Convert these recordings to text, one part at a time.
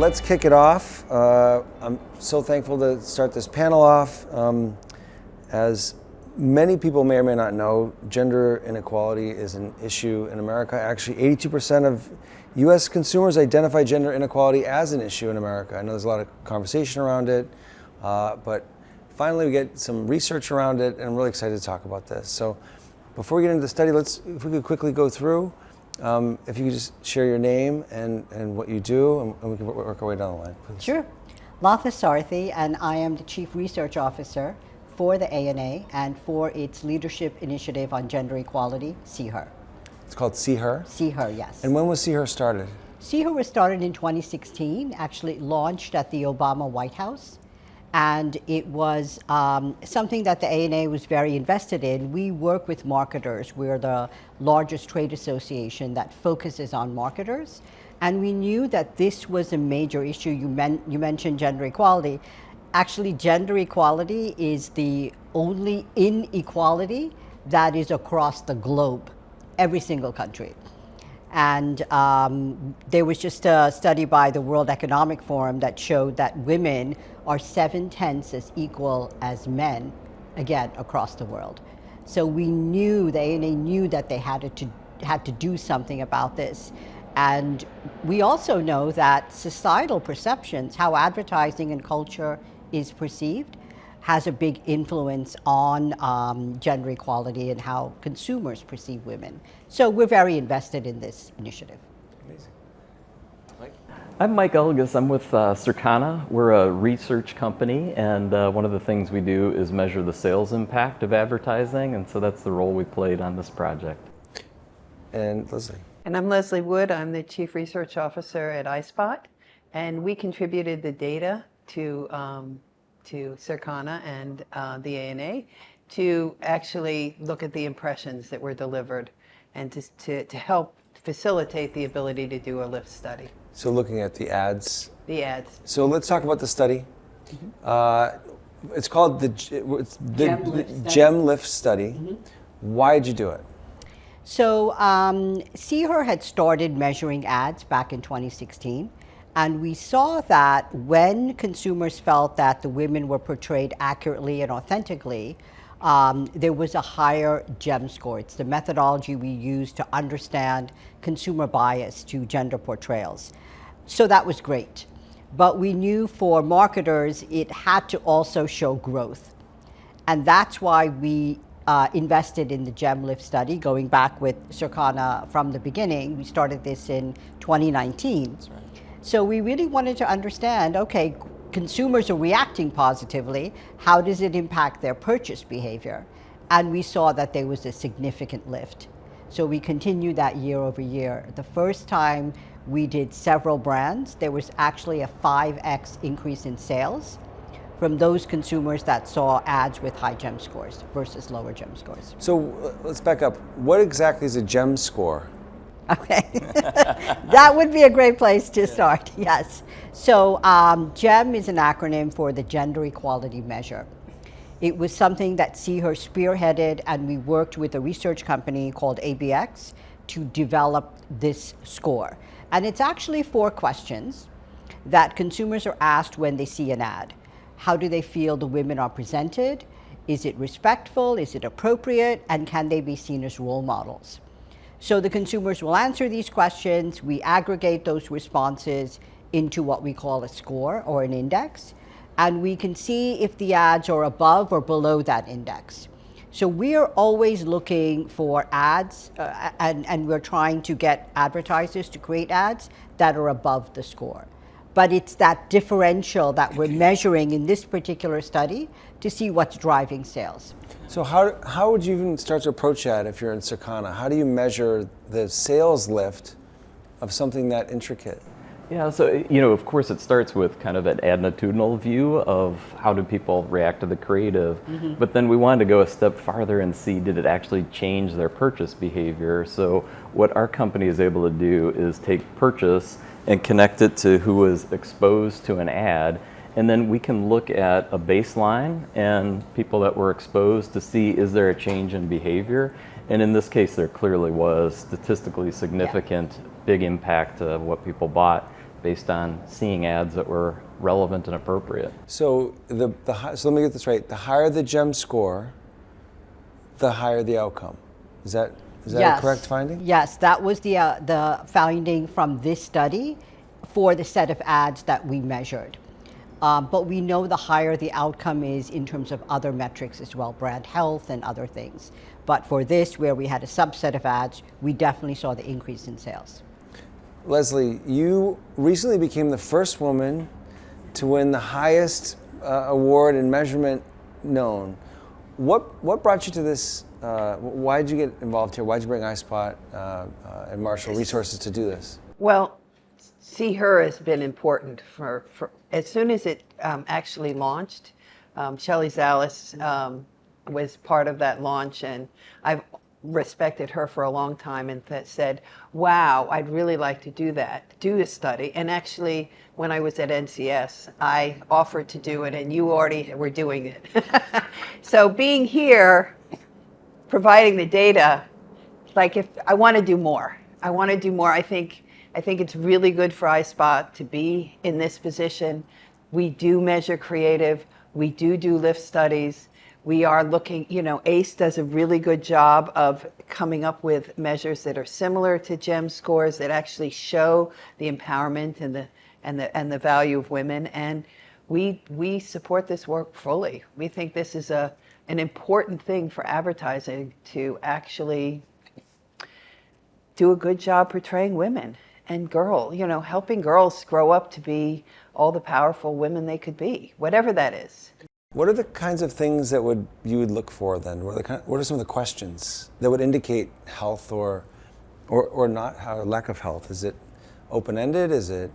let's kick it off. I'm so thankful to start this panel off. As many people may or may not know, gender inequality is an issue in America. Actually, 82% of U.S. consumers identify gender inequality as an issue in America. I know there's a lot of conversation around it, but finally we get some research around it, and I'm really excited to talk about this. So before we get into the study, if we could quickly go through, if you could just share your name and what you do, and we can work our way down the line, please. Sure. Latha Sarthi, and I am the Chief Research Officer for the ANA and for its leadership initiative on gender equality, SeeHer. It's called SeeHer? SeeHer, yes. And when was SeeHer started? SeeHer was started in 2016, actually launched at the Obama White House. And it was something that the ANA was very invested in. We work with marketers. We're the largest trade association that focuses on marketers. And we knew that this was a major issue. You mentioned gender equality. Actually, gender equality is the only inequality that is across the globe, every single country. And there was just a study by the World Economic Forum that showed that women are 7/10 as equal as men, again, across the world. So we knew, the ANA knew that they had to do something about this. And we also know that societal perceptions, how advertising and culture is perceived, has a big influence on gender equality and how consumers perceive women. So we're very invested in this initiative. Amazing. Mike? I'm Mike Elgus. I'm with Circana. We're a research company, and one of the things we do is measure the sales impact of advertising, and so that's the role we played on this project. And Leslie? And I'm Leslie Wood. I'm the Chief Research Officer at iSpot, and we contributed the data to Circana and the ANA to actually look at the impressions that were delivered and to help facilitate the ability to do a lift study. So looking at the ads. The ads. So let's talk about the study. It's called the Gem Lift Study. Why did you do it? So SeeHer had started measuring ads back in 2016. And we saw that when consumers felt that the women were portrayed accurately and authentically, there was a higher GEM score. It's the methodology we use to understand consumer bias to gender portrayals. So that was great. But we knew for marketers, it had to also show growth. And that's why we invested in the GEM Lift study, going back with Circana from the beginning. We started this in 2019. That's right. So we really wanted to understand, okay, consumers are reacting positively. How does it impact their purchase behavior? And we saw that there was a significant lift. So we continued that year over year. The first time we did several brands, there was actually a 5x increase in sales from those consumers that saw ads with high GEM scores versus lower GEM scores. So let's back up. What exactly is a GEM score? Okay, that would be a great place to start, yes. So GEM is an acronym for the Gender Equality Measure. It was something that SeeHer spearheaded, and we worked with a research company called ABX to develop this score. And it's actually 4 questions that consumers are asked when they see an ad. How do they feel the women are presented? Is it respectful? Is it appropriate? And can they be seen as role models? So the consumers will answer these questions. We aggregate those responses into what we call a score or an index, and we can see if the ads are above or below that index. So we are always looking for ads, and we're trying to get advertisers to create ads that are above the score. But it's that differential that we're measuring in this particular study to see what's driving sales. So how would you even start to approach that if you're in Circana? How do you measure the sales lift of something that intricate? Yeah, so, of course it starts with kind of an attitudinal view of how do people react to the creative, but then we wanted to go a step farther and see, did it actually change their purchase behavior? So what our company is able to do is take purchase and connect it to who was exposed to an ad, and then we can look at a baseline and people that were exposed to see, is there a change in behavior? And in this case, there clearly was statistically significant, big impact of what people bought based on seeing ads that were relevant and appropriate. So so let me get this right. The higher the GEM score, the higher the outcome. Is that Yes. a correct finding? Yes, that was the finding from this study for the set of ads that we measured. But we know the higher the outcome is in terms of other metrics as well, brand health and other things. But for this, where we had a subset of ads, we definitely saw the increase in sales. Leslie, you recently became the first woman to win the highest award in measurement known. What brought you to this? Why did you get involved here? Why did you bring iSpot and Marshall Resources to do this? Well, SeeHer has been important for as soon as it actually launched. Shelley Zalis was part of that launch, and I've respected her for a long time and said, wow, I'd really like to do a study. And actually, when I was at NCS, I offered to do it, and you already were doing it. So being here, providing the data, like if I want to do more, I think it's really good for iSpot to be in this position. We do measure creative. We do lift studies. We are looking, ACE does a really good job of coming up with measures that are similar to GEM scores that actually show the empowerment and the value of women. And we support this work fully. We think this is an important thing for advertising to actually do a good job portraying women and helping girls grow up to be all the powerful women they could be, whatever that is. What are the kinds of things that you would look for then? What are some of the questions that would indicate health or not, lack of health? Is it open-ended? Is it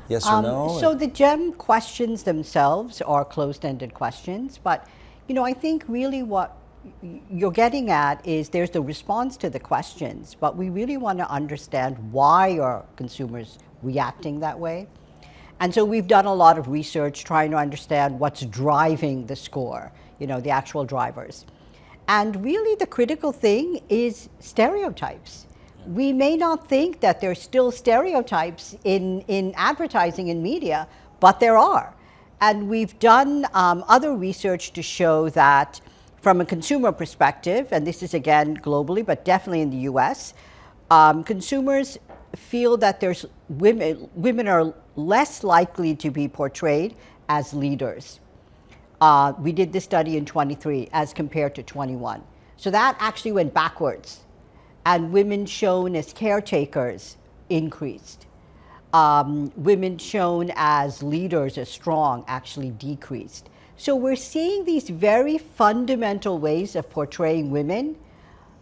yes or no? So the GEM questions themselves are closed-ended questions, but I think really what you're getting at is there's the response to the questions, but we really want to understand why are consumers reacting that way. And so we've done a lot of research trying to understand what's driving the score, the actual drivers. And really the critical thing is stereotypes. We may not think that there's still stereotypes in advertising and media, but there are. And we've done other research to show that from a consumer perspective, and this is again globally, but definitely in the US, consumers feel that there's women are less likely to be portrayed as leaders. We did this study in 23 as compared to 21. So that actually went backwards. And women shown as caretakers increased. Women shown as leaders, as strong, actually decreased. So we're seeing these very fundamental ways of portraying women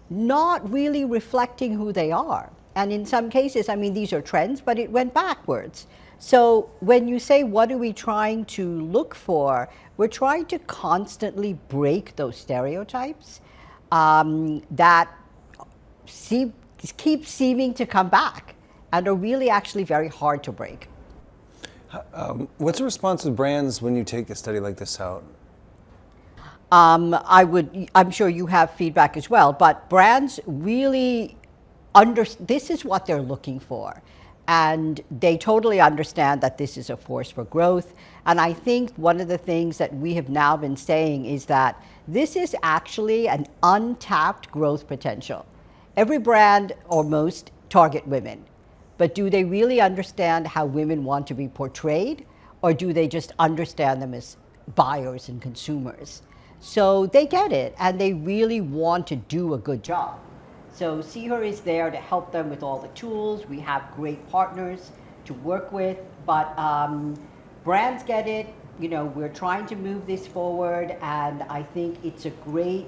not really reflecting who they are. And in some cases, these are trends, but it went backwards. So when you say, what are we trying to look for? We're trying to constantly break those stereotypes that keep seeming to come back and are really actually very hard to break. What's the response of brands when you take a study like this out? I'm sure you have feedback as well, but brands really this is what they're looking for. And they totally understand that this is a force for growth. And I think one of the things that we have now been saying is that this is actually an untapped growth potential. Every brand, or most, target women. But do they really understand how women want to be portrayed? Or do they just understand them as buyers and consumers? So they get it, and they really want to do a good job. So SeeHer is there to help them with all the tools. We have great partners to work with, but brands get it. We're trying to move this forward, and I think it's a great,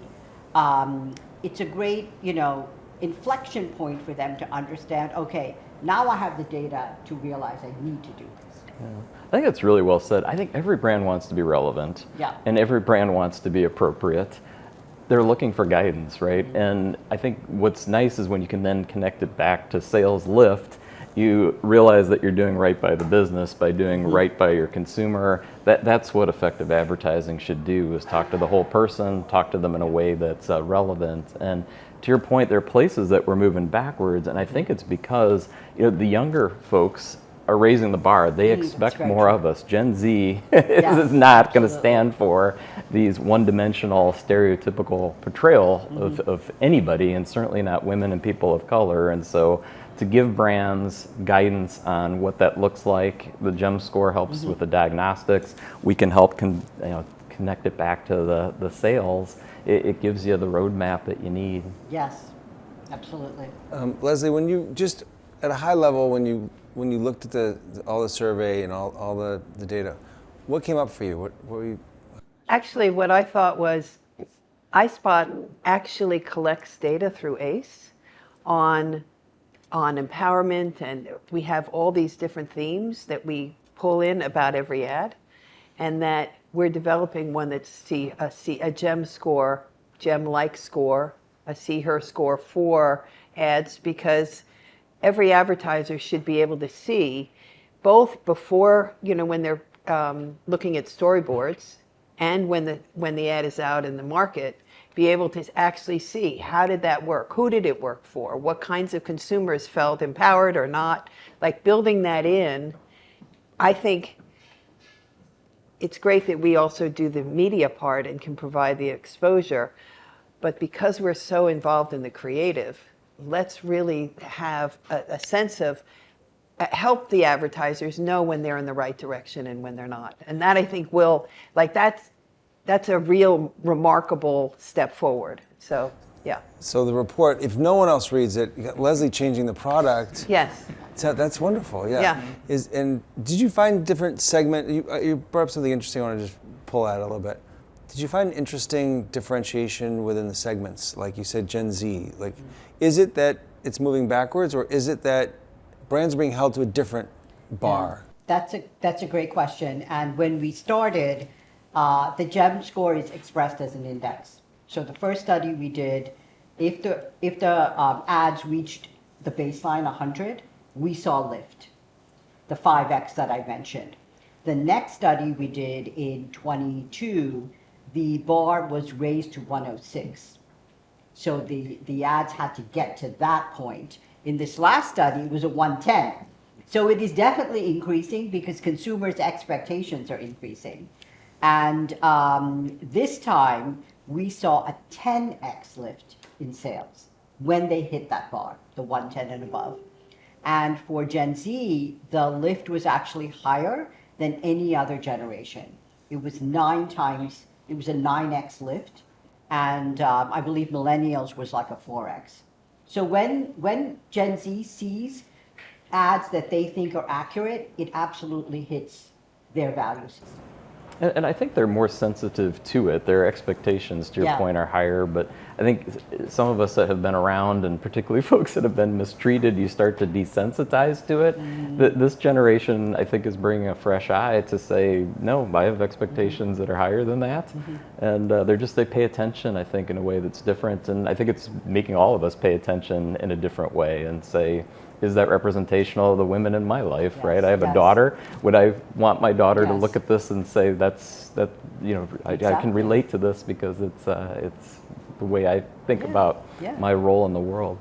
inflection point for them to understand, okay, now I have the data to realize I need to do this. Yeah. I think that's really well said. I think every brand wants to be relevant, and every brand wants to be appropriate. They're looking for guidance, right? And I think what's nice is when you can then connect it back to sales lift, you realize that you're doing right by the business by doing right by your consumer. That's what effective advertising should do, is talk to the whole person, talk to them in a way that's relevant. And to your point, there are places that we're moving backwards, and I think it's because the younger folks are raising the bar. They That's expect very more true. of us. Gen Z Yes, is not going to absolutely. stand for these one-dimensional, stereotypical portrayal of anybody, and certainly not women and people of color. And so to give brands guidance on what that looks like, the GEM score helps with the diagnostics. We can help connect it back to the sales. It gives you the roadmap that you need. Yes, absolutely. Leslie, when you just at a high level, when you looked at all the survey and all the data, what came up for you? What were you? Actually, what I thought was iSpot actually collects data through ACE on empowerment, and we have all these different themes that we pull in about every ad, and that we're developing one that's a GEM score, GEM-like score, a SeeHer score for ads, because every advertiser should be able to see both before, when they're looking at storyboards and when the ad is out in the market, be able to actually see how did that work, who did it work for, what kinds of consumers felt empowered or not. Like building that in, I think it's great that we also do the media part and can provide the exposure, but because we're so involved in the creative, let's really have a sense of help the advertisers know when they're in the right direction and when they're not. And that I think that's a real remarkable step forward. So, yeah. So the report, if no one else reads it, you got Leslie changing the product. Yes. So that's wonderful. Yeah. Yeah. And did you find different segment? You brought up something interesting. I want to just pull out a little bit. Did you find interesting differentiation within the segments? Like you said, Gen Z. Like, is it that it's moving backwards, or is it that brands are being held to a different bar? Yeah. That's a great question. And when we started, the GEM score is expressed as an index. So the first study we did, if the ads reached the baseline 100, we saw lift, the 5x that I mentioned. The next study we did in 22, the bar was raised to 106. So the ads had to get to that point. In this last study, it was a 110. So it is definitely increasing because consumers' expectations are increasing. And this time, we saw a 10x lift in sales when they hit that bar, the 110 and above. And for Gen Z, the lift was actually higher than any other generation. It was 9 times, it was a 9x lift. And I believe millennials was like a 4x. So when Gen Z sees ads that they think are accurate, it absolutely hits their value system. And I think they're more sensitive to it. Their expectations, to your point, are higher. But I think some of us that have been around, and particularly folks that have been mistreated, you start to desensitize to it. This generation, I think, is bringing a fresh eye to say, no, I have expectations that are higher than that. And they pay attention, I think, in a way that's different. And I think it's making all of us pay attention in a different way and say, is that representational of the women in my life, right? I have a daughter. Would I want my daughter to look at this and say, I can relate to this because it's the way I think about my role in the world.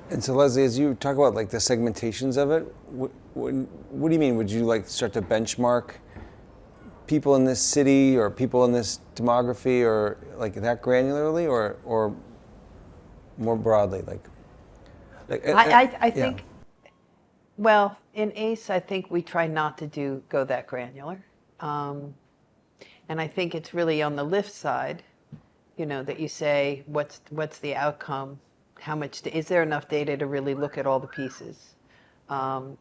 And so, Leslie, as you talk about like the segmentations of it, what do you mean? Would you like start to benchmark people in this city or people in this demography, or like that granularly, or more broadly, like? I think, well, in ACE, I think we try not to go that granular. And I think it's really on the lift side, that you say, what's the outcome? How much, is there enough data to really look at all the pieces? Now,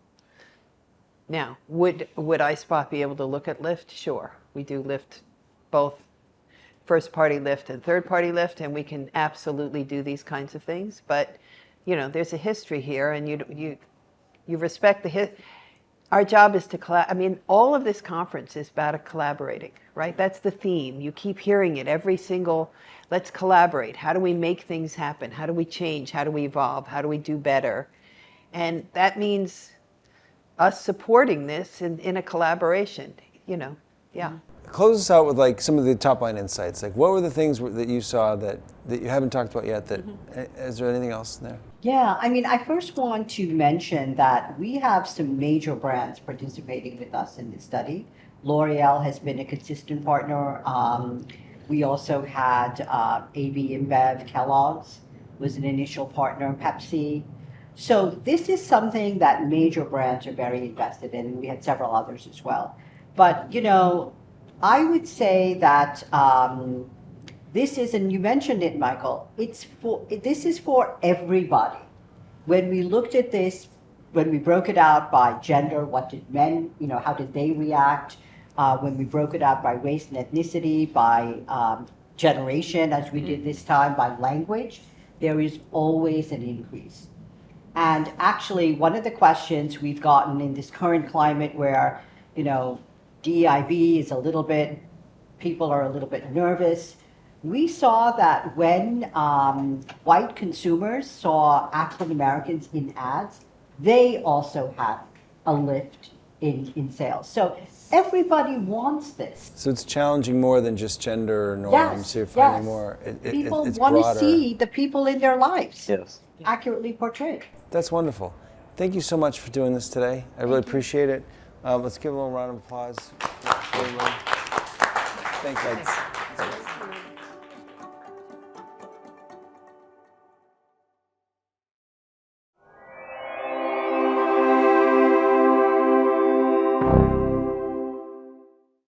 would iSpot be able to look at lift? Sure. We do lift, both first-party lift and third-party lift, and we can absolutely do these kinds of things. But there's a history here, and you respect the Our job is to all of this conference is about collaborating, right? That's the theme. You keep hearing it every single, let's collaborate. How do we make things happen? How do we change? How do we evolve? How do we do better? And that means us supporting this in a collaboration, yeah. close us out with like some of the top line insights. Like, what were the things that you saw that you haven't talked about yet? That is there anything else there? Yeah, I mean, I first want to mention that we have some major brands participating with us in this study. L'Oreal has been a consistent partner. We also had AB InBev, Kellogg's was an initial partner, Pepsi. So this is something that major brands are very invested in, and we had several others as well. But, you know, I would say that this is, and you mentioned it, Michael, this is for everybody. When we looked at this, when we broke it out by gender, what did men, you know, how did they react? When we broke it out by race and ethnicity, by generation, as we did this time, by language, there is always an increase. And actually, one of the questions we've gotten in this current climate where, you know, DEIB is a little bit, people are a little bit nervous. We saw that when white consumers saw African Americans in ads, they also had a lift in sales. So everybody wants this. So it's challenging more than just gender norms. Yes, You're finding yes. more. People it's want to broader. see the people in their lives Yes. accurately portrayed. That's wonderful. Thank you so much for doing this today. I really appreciate it. Let's give a little round of applause. Thank you.